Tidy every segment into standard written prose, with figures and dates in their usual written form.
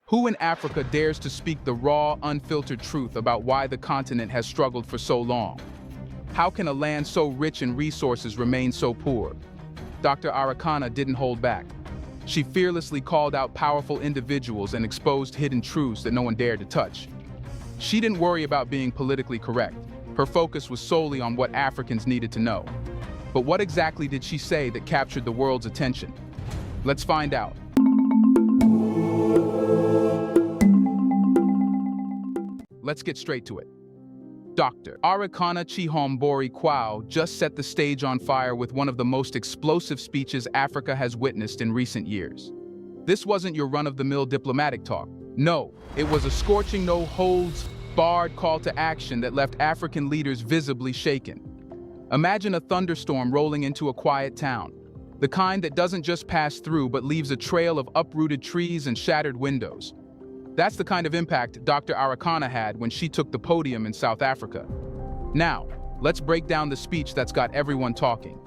Who in Africa dares to speak the raw, unfiltered truth about why the continent has struggled for so long? How can a land so rich in resources remain so poor? Dr. Arikana didn't hold back. She fearlessly called out powerful individuals and exposed hidden truths that no one dared to touch. She didn't worry about being politically correct. Her focus was solely on what Africans needed to know. But what exactly did she say that captured the world's attention? Let's find out. Let's get straight to it. Dr. Arikana Chihombori Kwao just set the stage on fire with one of the most explosive speeches Africa has witnessed in recent years. This wasn't your run-of-the-mill diplomatic talk. No, it was a scorching, no-holds-barred call to action that left African leaders visibly shaken. Imagine a thunderstorm rolling into a quiet town, the kind that doesn't just pass through but leaves a trail of uprooted trees and shattered windows. That's the kind of impact Dr. Arikana had when she took the podium in South Africa. Now, let's break down the speech that's got everyone talking.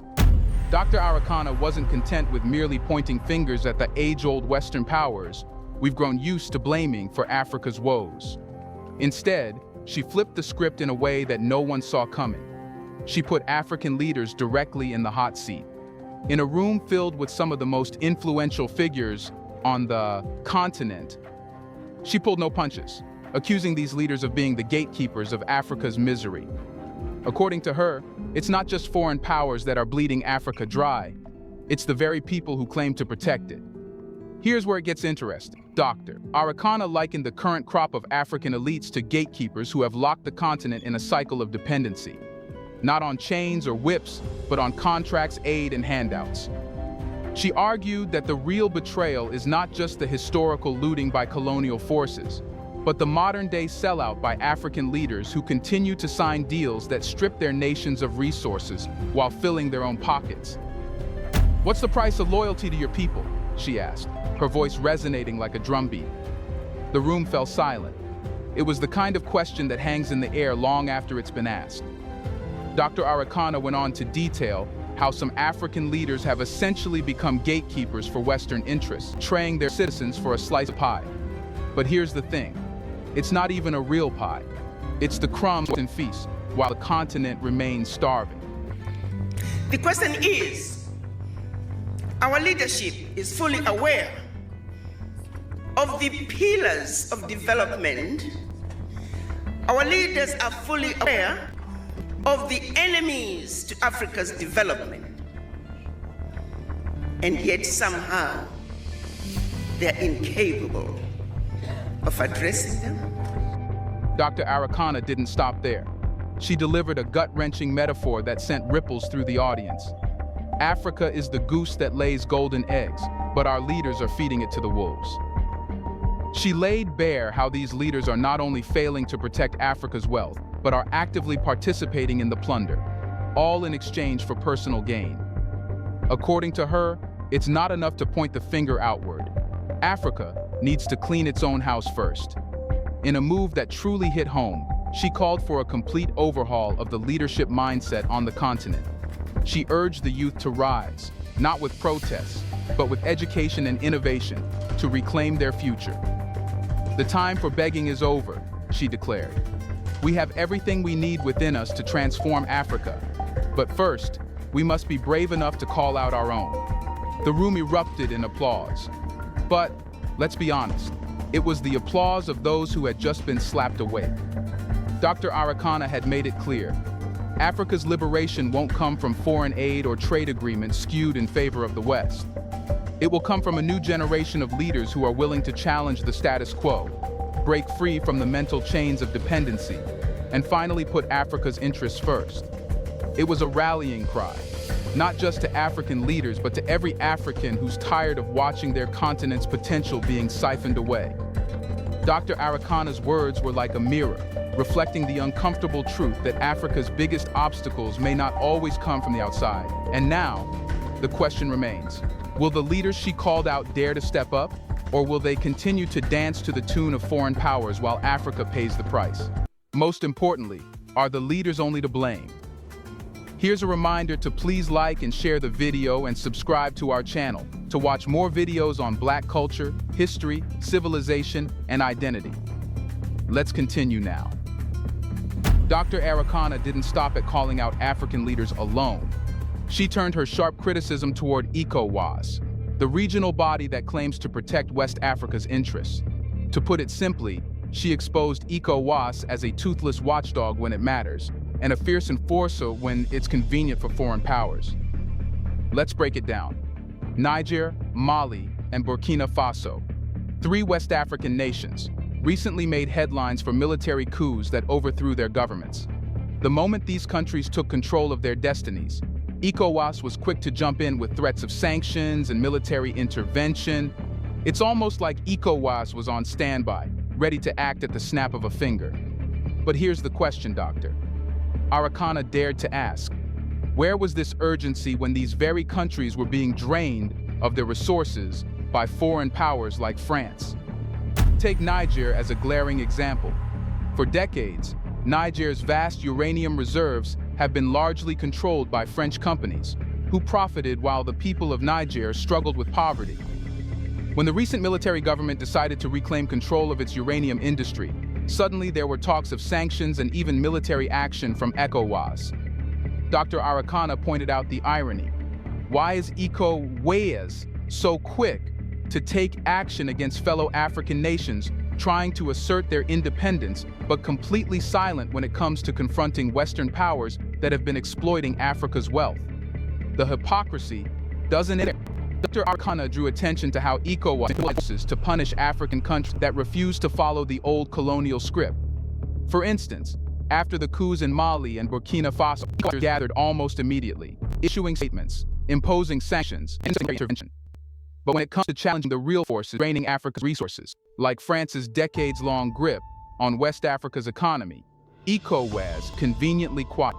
Dr. Arikana wasn't content with merely pointing fingers at the age-old Western powers we've grown used to blaming for Africa's woes. Instead, she flipped the script in a way that no one saw coming. She put African leaders directly in the hot seat. In a room filled with some of the most influential figures on the continent, she pulled no punches, accusing these leaders of being the gatekeepers of Africa's misery. According to her, it's not just foreign powers that are bleeding Africa dry, it's the very people who claim to protect it. Here's where it gets interesting. Dr. Arikana likened the current crop of African elites to gatekeepers who have locked the continent in a cycle of dependency. Not on chains or whips, but on contracts, aid, and handouts. She argued that the real betrayal is not just the historical looting by colonial forces, but the modern-day sellout by African leaders who continue to sign deals that strip their nations of resources while filling their own pockets. "What's the price of loyalty to your people?" she asked, her voice resonating like a drumbeat. The room fell silent. It was the kind of question that hangs in the air long after it's been asked. Dr. Arikana went on to detail how some African leaders have essentially become gatekeepers for Western interests, betraying their citizens for a slice of pie. But here's the thing. It's not even a real pie. It's the crumbs and feast, while the continent remains starving. The question is, our leadership is fully aware of the pillars of development. Our leaders are fully aware of the enemies to Africa's development. And yet somehow they're incapable of addressing them. Dr. Arikana didn't stop there. She delivered a gut-wrenching metaphor that sent ripples through the audience. Africa is the goose that lays golden eggs, but our leaders are feeding it to the wolves. She laid bare how these leaders are not only failing to protect Africa's wealth, but are actively participating in the plunder, all in exchange for personal gain. According to her, it's not enough to point the finger outward. Africa needs to clean its own house first. In a move that truly hit home, she called for a complete overhaul of the leadership mindset on the continent. She urged the youth to rise, not with protests, but with education and innovation, to reclaim their future. "The time for begging is over," she declared. "We have everything we need within us to transform Africa. But first, we must be brave enough to call out our own." The room erupted in applause. But, let's be honest, it was the applause of those who had just been slapped awake. Dr. Arikana had made it clear. Africa's liberation won't come from foreign aid or trade agreements skewed in favor of the West. It will come from a new generation of leaders who are willing to challenge the status quo, break free from the mental chains of dependency, and finally put Africa's interests first. It was a rallying cry, not just to African leaders, but to every African who's tired of watching their continent's potential being siphoned away. Dr. Arikana's words were like a mirror, reflecting the uncomfortable truth that Africa's biggest obstacles may not always come from the outside. And now, the question remains, will the leaders she called out dare to step up? Or will they continue to dance to the tune of foreign powers while Africa pays the price? Most importantly, are the leaders only to blame? Here's a reminder to please like and share the video and subscribe to our channel to watch more videos on Black culture, history, civilization, and identity. Let's continue now. Dr. Arikana didn't stop at calling out African leaders alone. She turned her sharp criticism toward ECOWAS, the regional body that claims to protect West Africa's interests. To put it simply, she exposed ECOWAS as a toothless watchdog when it matters, and a fierce enforcer when it's convenient for foreign powers. Let's break it down. Niger, Mali, and Burkina Faso, three West African nations, recently made headlines for military coups that overthrew their governments. The moment these countries took control of their destinies, ECOWAS was quick to jump in with threats of sanctions and military intervention. It's almost like ECOWAS was on standby, ready to act at the snap of a finger. But here's the question, Doctor. Arikana dared to ask, where was this urgency when these very countries were being drained of their resources by foreign powers like France? Take Niger as a glaring example. For decades, Niger's vast uranium reserves have been largely controlled by French companies, who profited while the people of Niger struggled with poverty. When the recent military government decided to reclaim control of its uranium industry, suddenly there were talks of sanctions and even military action from ECOWAS. Dr. Arikana pointed out the irony. Why is ECOWAS so quick to take action against fellow African nations trying to assert their independence, but completely silent when it comes to confronting Western powers that have been exploiting Africa's wealth? The hypocrisy doesn't end. Dr. Arikana drew attention to how ECOWAS uses to punish African countries that refuse to follow the old colonial script. For instance, after the coups in Mali and Burkina Faso, ECOWAS gathered almost immediately, issuing statements, imposing sanctions, and intervention. But when it comes to challenging the real forces draining Africa's resources, like France's decades-long grip on West Africa's economy, ECOWAS conveniently quiet.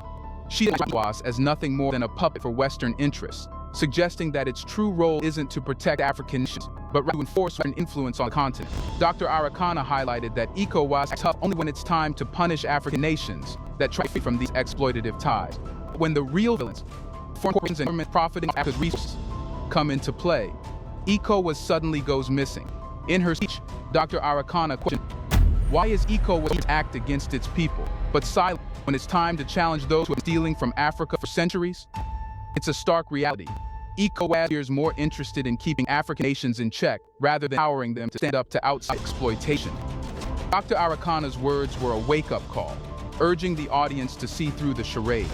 She sees ECOWAS as nothing more than a puppet for Western interests, suggesting that its true role isn't to protect African nations, but rather to enforce an influence on the continent. Dr. Arikana highlighted that ECOWAS is tough only when it's time to punish African nations that try to from these exploitative ties. When the real villains, foreign corporations and government profiting Africa's resources, come into play, ECOWAS suddenly goes missing. In her speech, Dr. Arikana questioned, why is ECOWAS act against its people, but silent when it's time to challenge those who have been stealing from Africa for centuries? It's a stark reality. ECOWAS appears more interested in keeping African nations in check rather than empowering them to stand up to outside exploitation. Dr. Arikana's words were a wake-up call, urging the audience to see through the charade.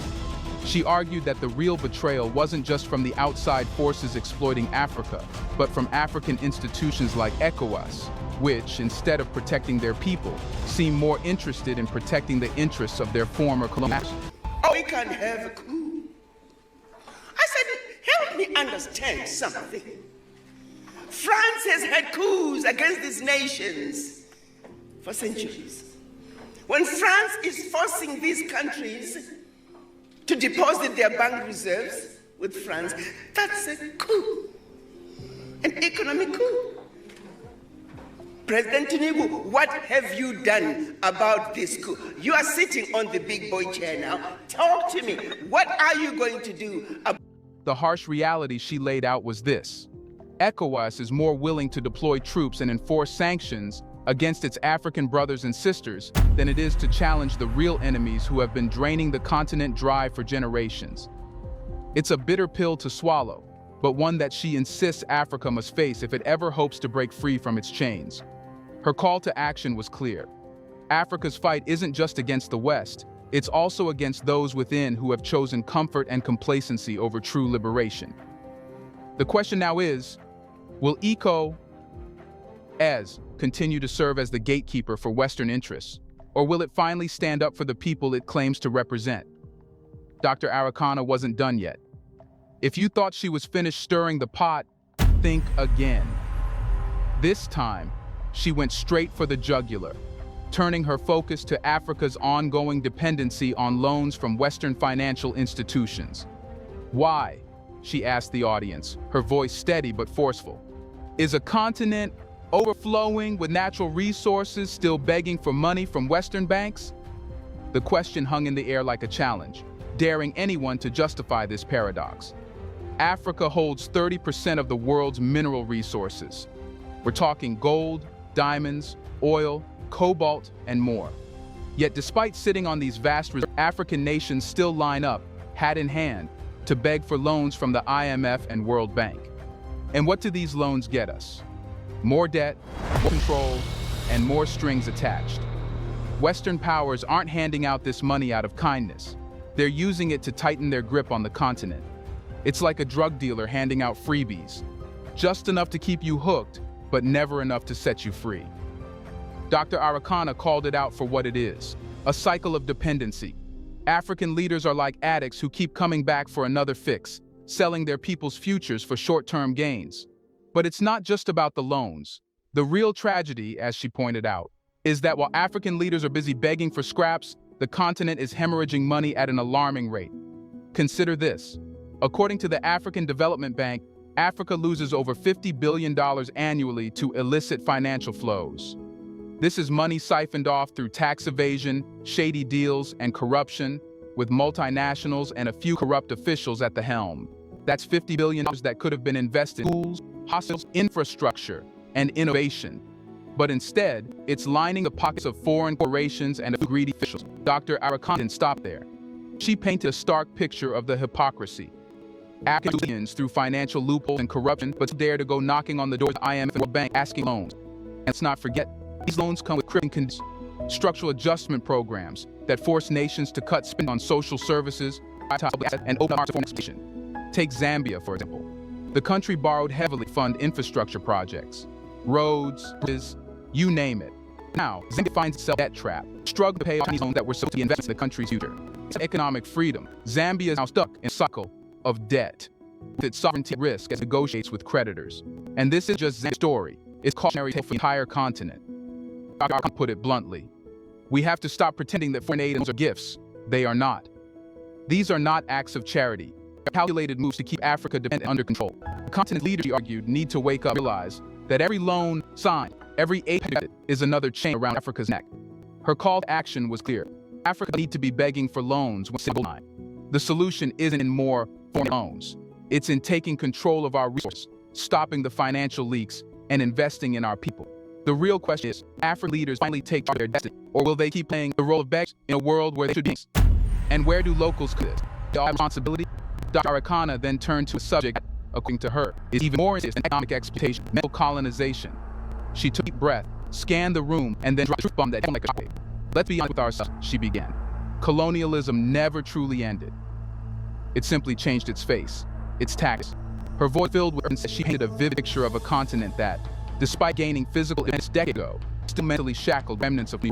She argued that the real betrayal wasn't just from the outside forces exploiting Africa, but from African institutions like ECOWAS, which, instead of protecting their people, seem more interested in protecting the interests of their former colonials. Oh, we can have a coup. I said, help me understand something. France has had coups against these nations for centuries. When France is forcing these countries to deposit their bank reserves with France, that's a coup, an economic coup. President Tinubu, what have you done about this coup? You are sitting on the big boy chair now. Talk to me. What are you going to do about... The harsh reality she laid out was this. ECOWAS is more willing to deploy troops and enforce sanctions against its African brothers and sisters than it is to challenge the real enemies who have been draining the continent dry for generations. It's a bitter pill to swallow, but one that she insists Africa must face if it ever hopes to break free from its chains. Her call to action was clear. Africa's fight isn't just against the West, it's also against those within who have chosen comfort and complacency over true liberation. The question now is, will ECOWAS continue to serve as the gatekeeper for Western interests, or will it finally stand up for the people it claims to represent? Dr. Arikana wasn't done yet. If you thought she was finished stirring the pot, think again. This time, she went straight for the jugular, turning her focus to Africa's ongoing dependency on loans from Western financial institutions. Why? She asked the audience, her voice steady but forceful. Is a continent overflowing with natural resources still begging for money from Western banks? The question hung in the air like a challenge, daring anyone to justify this paradox. Africa holds 30% of the world's mineral resources. We're talking gold, diamonds, oil, cobalt, and more. Yet despite sitting on these vast reserves, African nations still line up, hat in hand, to beg for loans from the IMF and World Bank. And what do these loans get us? More debt, more control, and more strings attached. Western powers aren't handing out this money out of kindness. They're using it to tighten their grip on the continent. It's like a drug dealer handing out freebies. Just enough to keep you hooked, but never enough to set you free. Dr. Arikana called it out for what it is, a cycle of dependency. African leaders are like addicts who keep coming back for another fix, selling their people's futures for short-term gains. But it's not just about the loans. The real tragedy, as she pointed out, is that while African leaders are busy begging for scraps, the continent is hemorrhaging money at an alarming rate. Consider this. According to the African Development Bank, Africa loses over $50 billion annually to illicit financial flows. This is money siphoned off through tax evasion, shady deals, and corruption, with multinationals and a few corrupt officials at the helm. That's $50 billion that could have been invested in schools, hospitals, infrastructure, and innovation. But instead, it's lining the pockets of foreign corporations and of greedy officials. Dr. Arikana didn't stop there. She painted a stark picture of the hypocrisy. Africans through financial loopholes and corruption, but dare to go knocking on the doors of the IMF and World Bank asking loans. And let's not forget, these loans come with crippling conditions, structural adjustment programs that force nations to cut spending on social services, and open up for exploitation. Take Zambia, for example. The country borrowed heavily to fund infrastructure projects, roads, bridges, you name it. Now, Zambia finds itself debt trapped, struggling to pay off these loans that were supposed to be invested in the country's future. It's economic freedom. Zambia is now stuck in a cycle of debt, with its sovereignty at risk as it negotiates with creditors. And this is just Zambia's story. It's cautionary tale for the entire continent. Dr. Arikana put it bluntly. We have to stop pretending that foreign aid are gifts. They are not. These are not acts of charity. They're calculated moves to keep Africa dependent under control. The continent's leaders, she argued, need to wake up and realize that every loan signed, every aid packet is another chain around Africa's neck. Her call to action was clear. Africa needs to be begging for loans with simple line. The solution isn't in more foreign loans. It's in taking control of our resources, stopping the financial leaks, and investing in our people. The real question is, African leaders finally take charge of their destiny, or will they keep playing the role of beggars in a world where they should be? And where do locals do this? They all have responsibility? Dr. Arikana then turned to a subject that, according to her, is even more serious than economic exploitation, mental colonization. She took a deep breath, scanned the room, and then dropped a truth bomb that hit like a shockwave. Let's be honest with ourselves, she began. Colonialism never truly ended. It simply changed its face, its tactics. Her voice filled with urgency, she painted a vivid picture of a continent that, despite gaining physical independence a decade ago, still mentally shackled remnants of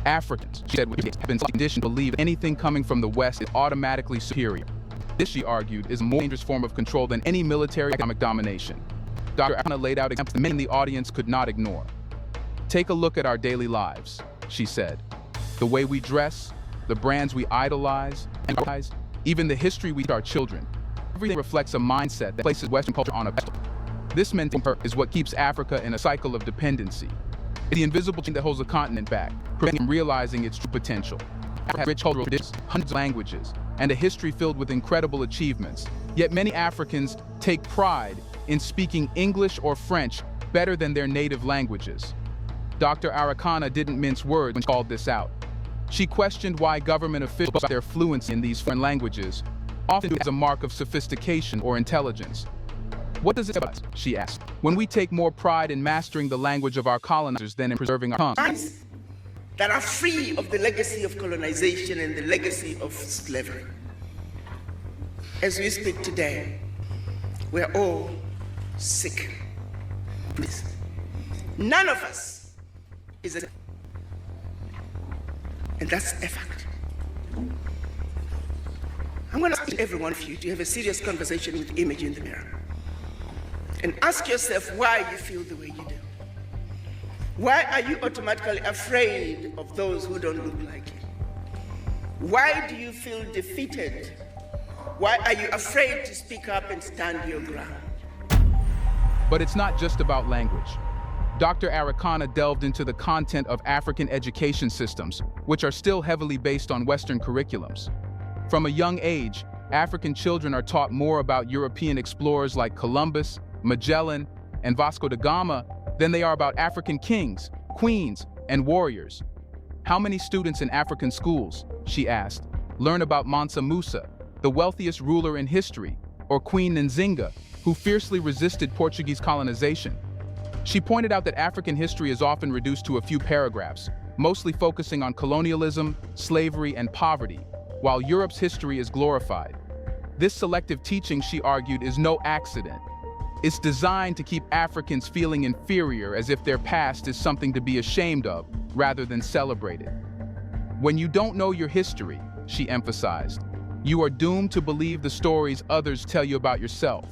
Africans, she said, have been conditioned to believe anything coming from the West is automatically superior. This, she argued, is a more dangerous form of control than any military economic domination. Dr. Arikana laid out examples that many in the audience could not ignore. Take a look at our daily lives, she said. The way we dress, the brands we idolize, and even the history we teach our children. Everything reflects a mindset that places Western culture on a pedestal. This mental hurt is what keeps Africa in a cycle of dependency. It's the invisible chain that holds the continent back, preventing from realizing its true potential. Africa has rich cultural traditions, hundreds of languages, and a history filled with incredible achievements. Yet many Africans take pride in speaking English or French better than their native languages. Dr. Arikana didn't mince words when she called this out. She questioned why government officials boast their fluency in these foreign languages, often as a mark of sophistication or intelligence. What does it tell us, she asked, when we take more pride in mastering the language of our colonizers than in preserving our tongues? That are free of the legacy of colonization and the legacy of slavery. As we speak today, we're all sick. Please. None of us is a... And that's a fact. I'm going to ask every one of you to have a serious conversation with the image in the mirror. And ask yourself why you feel the way you do. Why are you automatically afraid of those who don't look like you? Why do you feel defeated? Why are you afraid to speak up and stand your ground? But it's not just about language. Dr. Arikana delved into the content of African education systems, which are still heavily based on Western curriculums. From a young age, African children are taught more about European explorers like Columbus, Magellan, and Vasco da Gama than they are about African kings, queens, and warriors. How many students in African schools, she asked, learn about Mansa Musa, the wealthiest ruler in history, or Queen Nzinga, who fiercely resisted Portuguese colonization? She pointed out that African history is often reduced to a few paragraphs, mostly focusing on colonialism, slavery, and poverty, while Europe's history is glorified. This selective teaching, she argued, is no accident. It's designed to keep Africans feeling inferior, as if their past is something to be ashamed of, rather than celebrated. When you don't know your history, she emphasized, you are doomed to believe the stories others tell you about yourself.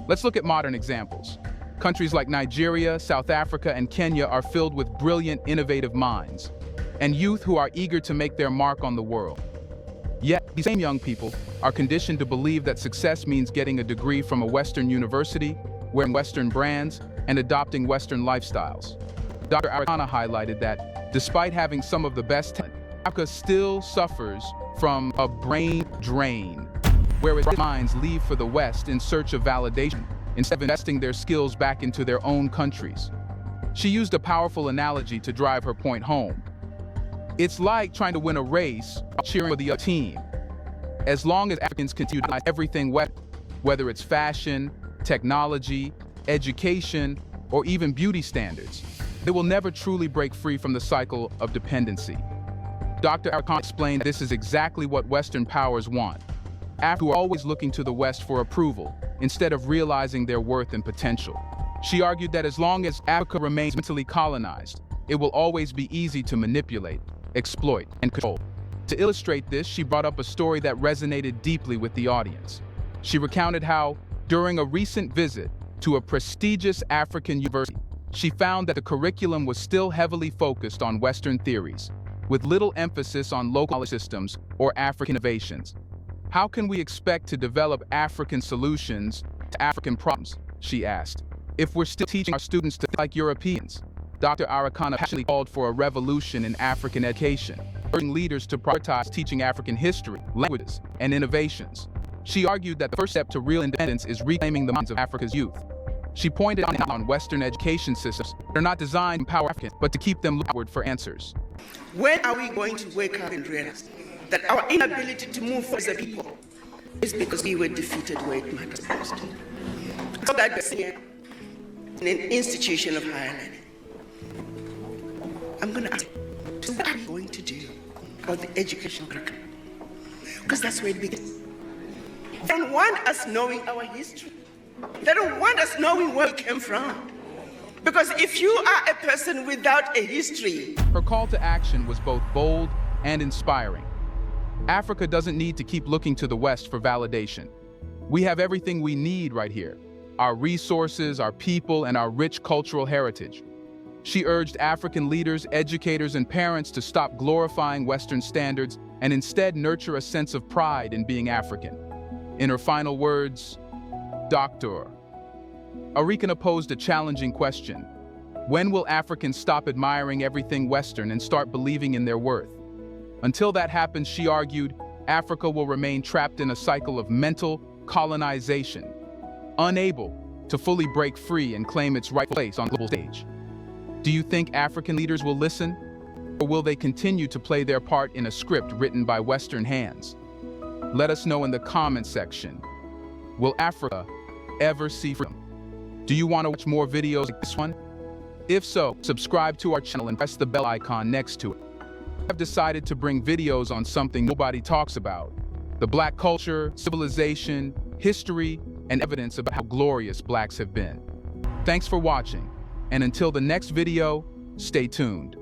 Let's look at modern examples. Countries like Nigeria, South Africa, and Kenya are filled with brilliant, innovative minds, and youth who are eager to make their mark on the world. Yet, these same young people are conditioned to believe that success means getting a degree from a Western university, wearing Western brands, and adopting Western lifestyles. Dr. Arikana highlighted that, despite having some of the best talent, Africa still suffers from a brain drain, where its minds leave for the West in search of validation, instead of investing their skills back into their own countries. She used a powerful analogy to drive her point home. It's like trying to win a race while cheering for the other team. As long as Africans continue to buy everything whether it's fashion, technology, education, or even beauty standards, they will never truly break free from the cycle of dependency. Dr. Arikana explained that this is exactly what Western powers want. Africans are always looking to the West for approval, instead of realizing their worth and potential. She argued that as long as Africa remains mentally colonized, it will always be easy to manipulate, exploit, and control. To illustrate this, she brought up a story that resonated deeply with the audience. She recounted how, during a recent visit to a prestigious African university, she found that the curriculum was still heavily focused on Western theories, with little emphasis on local knowledge systems or African innovations. How can we expect to develop African solutions to African problems, she asked, if we're still teaching our students to think like Europeans? Dr. Arikana passionately called for a revolution in African education, urging leaders to prioritize teaching African history, languages, and innovations. She argued that the first step to real independence is reclaiming the minds of Africa's youth. She pointed out on Western education systems that are not designed to empower Africans, but to keep them looking for answers. When are we going to wake up and realize that our inability to move forward as a people is because we were defeated where it matters most? So that we're here in an institution of higher learning. I'm going to ask you, so what are you going to do about the educational curriculum? Because that's where it begins. They don't want us knowing our history. They don't want us knowing where we came from. Because if you are a person without a history... Her call to action was both bold and inspiring. Africa doesn't need to keep looking to the West for validation. We have everything we need right here: our resources, our people, and our rich cultural heritage. She urged African leaders, educators, and parents to stop glorifying Western standards and instead nurture a sense of pride in being African. In her final words, Dr. Arikana posed a challenging question. When will Africans stop admiring everything Western and start believing in their worth? Until that happens, she argued, Africa will remain trapped in a cycle of mental colonization, unable to fully break free and claim its rightful place on the global stage. Do you think African leaders will listen? Or will they continue to play their part in a script written by Western hands? Let us know in the comments section. Will Africa ever see freedom? Do you want to watch more videos like this one? If so, subscribe to our channel and press the bell icon next to it. I've decided to bring videos on something nobody talks about: the Black culture, civilization, history, and evidence about how glorious Blacks have been. Thanks for watching, and until the next video, stay tuned.